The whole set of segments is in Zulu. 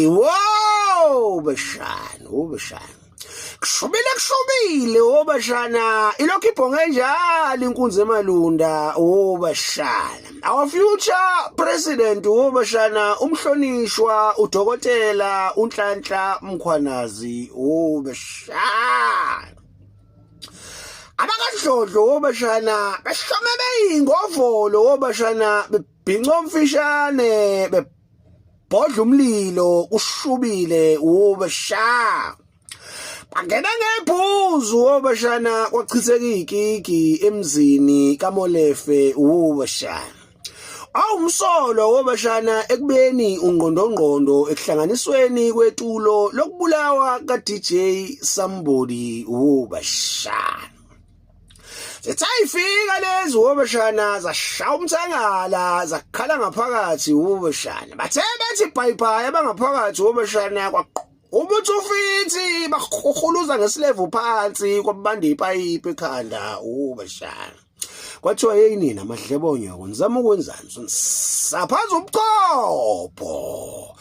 Wow, bashana. Kushubile obashana ilokhu ibhonge njalo inkunzi emalunda obashana. Our future president obashana umhlonishwa udokotela uNhlanhla Mkhwanazi obashana. Abakadlodlo obashana behlome beyingovolo obashana bebhinca omfishane bebhodla umlilo ushubile obashana. Bangena ngebhuzu obashana kwachitheka igigi emzini kaMolefe obashana. Awumsolo obashana ekubeni ungqondongqondo ekuhlanganisweni kwetulo lokubulawa ka DJ Somebody obashana. Zithayifika lezi obashana zashaya umthangala zakhala ngaphakathi obashana. Bathe bathi bye abangaphakathi obashana ubuthi ufithi bakhuluza ngesilevu phansi kwabanda ipayipi ekhanda obashana. Kwathiwa yeyini namadlebonyo konizama ukwenzani saphaza ubuchopho.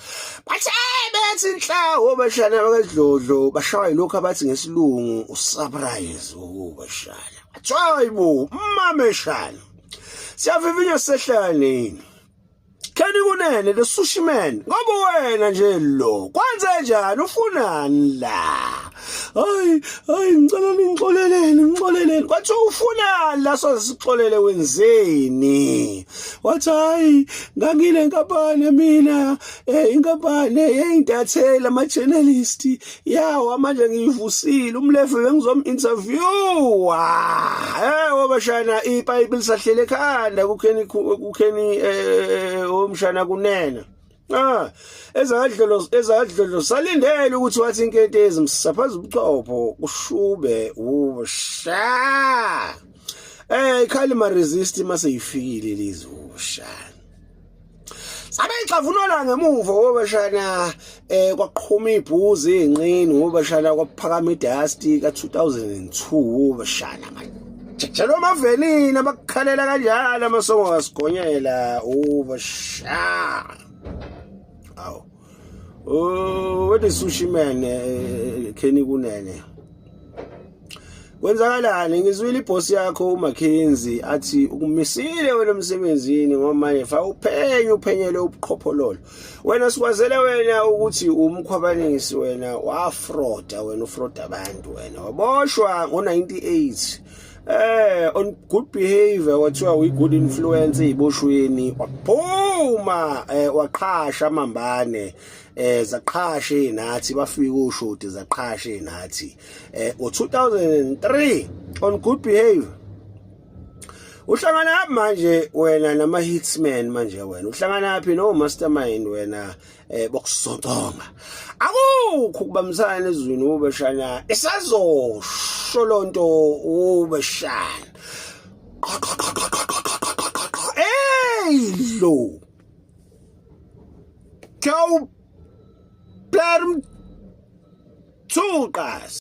Bathe bethi inhla obashana bakadlodlo bashawa yilokho abathi ngesilungu usurprise obashana. Athiwa mameshana siyavivinya sehlane Keni kunene the sushi man ngoba wena nje lo kwenze njani ufunani la ngixoleleni kwathi ufunani la sozixolele wenzeni wathi hayi ngangile inkampani mina inkampani yeintathela ama journalist yawo manje ngiyivusile umlefe bengizominterviewa obashana ipipe lisahlele ekhanda kukheni umshana kunena ezadlolo salindele ukuthi wathi inkentezi msaphaza ubuchopho ushube ubusha ikhalima resist mase ifikile lezi ubushana sabe ixavunula ngemuva obashana kwaqhuma ibhuzi ezinqini obashana kwaphakama idust ka 2002 obashana Jalo mavenini abakukhalela kanjalo amasongo asigonyela obasha. What is sushi man Keni kunene. Kwenzakalani ngizwile iboss yakho uMckenzie athi ukumisile wena emsebenzini ngomanje fa uphenyele ubuqhophololo. Wena sikwazele wena ukuthi umkhwabanisi wena wafroda wena ufroda abantu wena waboshwa ngo98. On good behavior wathiwa we good influence eziboshweni waphuma waqhasha amambane zaqhashe nathi bafika ushoti zaqhashe nathi ngo2003 on good behavior uhlangana manje wena nama hitsman manje wena uhlangana phi no mastermind wena bokusontonga akukho kubamsana ezweni obashana isazosholonto obashana lo kaw perm tuqas